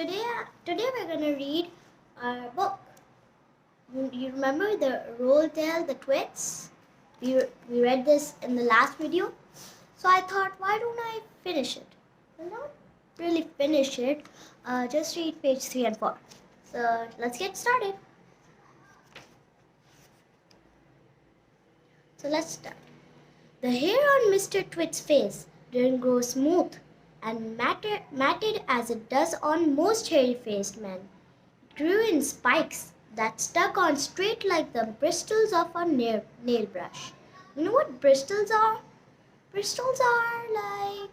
today we're gonna read our book. You remember the Roald Dahl, the Twits? We read this in the last video. So I thought, why don't I finish it? Well, not really finish it. Just read page 3 and 4. So let's get started. So let's start. The hair on Mr. Twit's face didn't grow smooth and matted as it does on most hairy-faced men. It grew in spikes that stuck on straight like the bristles of a nail brush. You know what bristles are? Bristles are like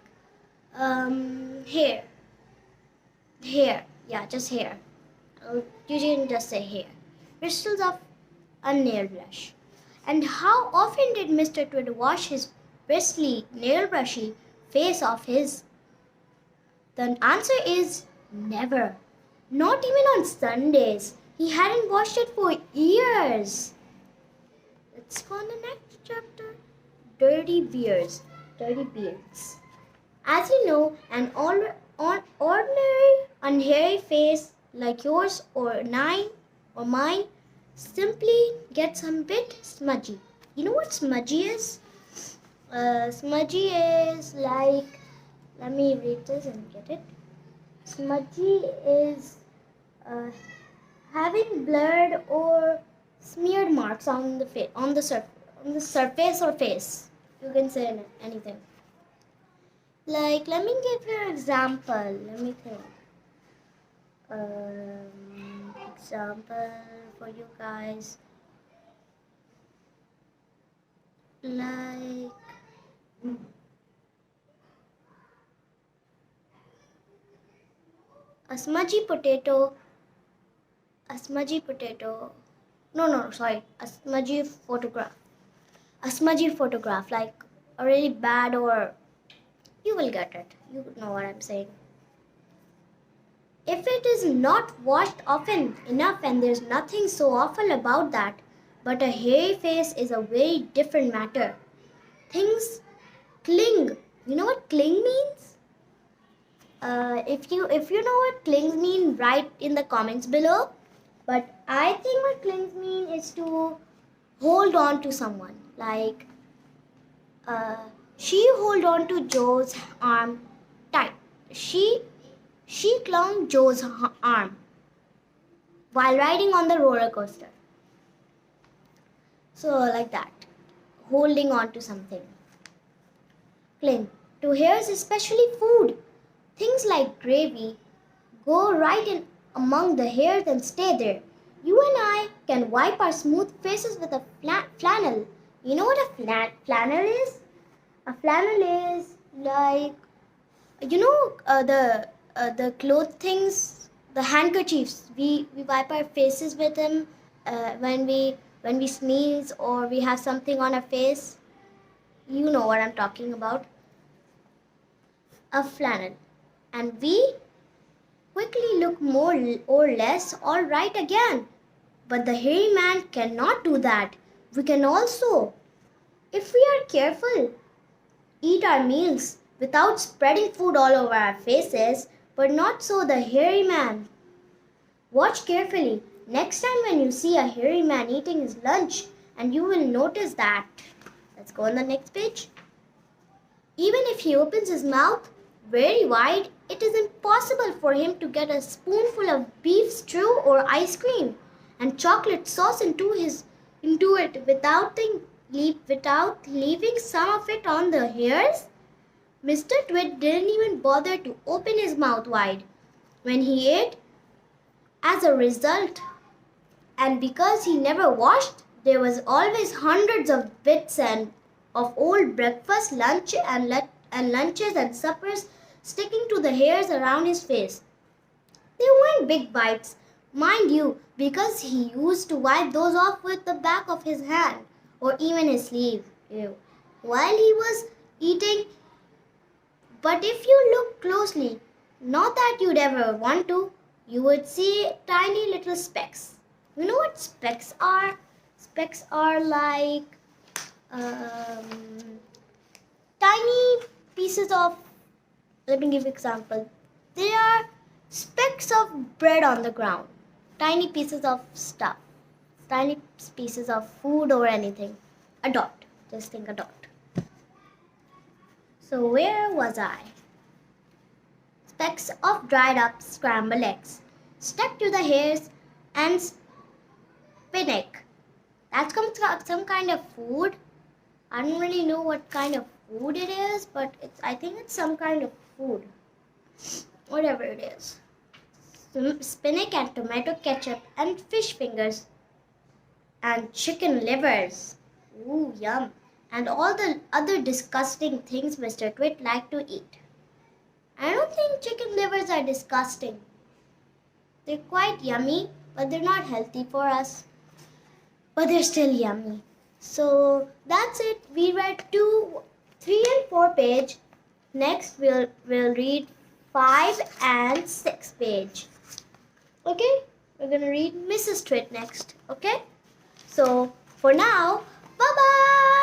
hair. Hair, yeah, just hair. You can just say hair. Bristles of a nail brush. And how often did Mr. Twit wash his bristly, nail brushy face off his? The answer is never. Not even on Sundays. He hadn't washed it for years. Let's go on the next chapter. Dirty beards. Dirty beards. As you know, an ordinary, unhairy face like yours or mine simply gets a bit smudgy. You know what smudgy is? Smudgy is like, let me read this and get it. Smudgy is having blurred or smeared marks on the surface or face. You can say anything. Like, let me give you an example. Let me think. Example for you guys. Like, a smudgy potato. A smudgy photograph. A smudgy photograph, like a really bad, or you will get it. You know what I'm saying. If it is not washed often enough, and there's nothing so awful about that, but a hairy face is a very different matter. Things cling. You know what cling means? If you know what clings mean, write in the comments below. But I think what clings mean is to hold on to someone. Like, she hold on to Joe's arm tight. She clung Joe's arm while riding on the roller coaster. So like that, holding on to something. Cling to hairs, especially food. Things like gravy go right in among the hairs and stay there. You and I can wipe our smooth faces with a flannel. You know what a flannel is? A flannel is like, you know, the cloth things, the handkerchiefs. We wipe our faces with them when we sneeze or we have something on our face. You know what I'm talking about. A flannel. And we quickly look more or less all right again. But the hairy man cannot do that. We can also, if we are careful, eat our meals without spreading food all over our faces, but not so the hairy man. Watch carefully. Next time when you see a hairy man eating his lunch, and you will notice that. Let's go on the next page. Even if he opens his mouth very wide, it is impossible for him to get a spoonful of beef stew or ice cream and chocolate sauce into it without leaving some of it on the hairs. Mr. Twit didn't even bother to open his mouth wide when he ate. As a result, and because he never washed, there was always hundreds of bits of old breakfast, lunches and suppers sticking to the hairs around his face. They weren't big bites, mind you, because he used to wipe those off with the back of his hand or even his sleeve while he was eating. But if you look closely, not that you'd ever want to, you would see tiny little specks. You know what specks are? Specks are like tiny pieces of, let me give you an example. They are Specks of bread on the ground. Tiny pieces of stuff. Tiny pieces of food or anything. A dot. Just think a dot. So where was I? Specks of dried up scrambled eggs stuck to the hairs and spinach. That's some kind of food. I don't really know what kind of food it is, but I think it's some kind of food. Whatever it is. Spinach and tomato ketchup and fish fingers and chicken livers. Ooh, yum. And all the other disgusting things Mr. Twit liked to eat. I don't think chicken livers are disgusting. They're quite yummy, but they're not healthy for us. But they're still yummy. So that's it. We read 2, 3 and 4 page. Next we'll read 5 and 6 page. Okay? We're gonna read Mrs. Twit next. Okay? So for now, bye-bye!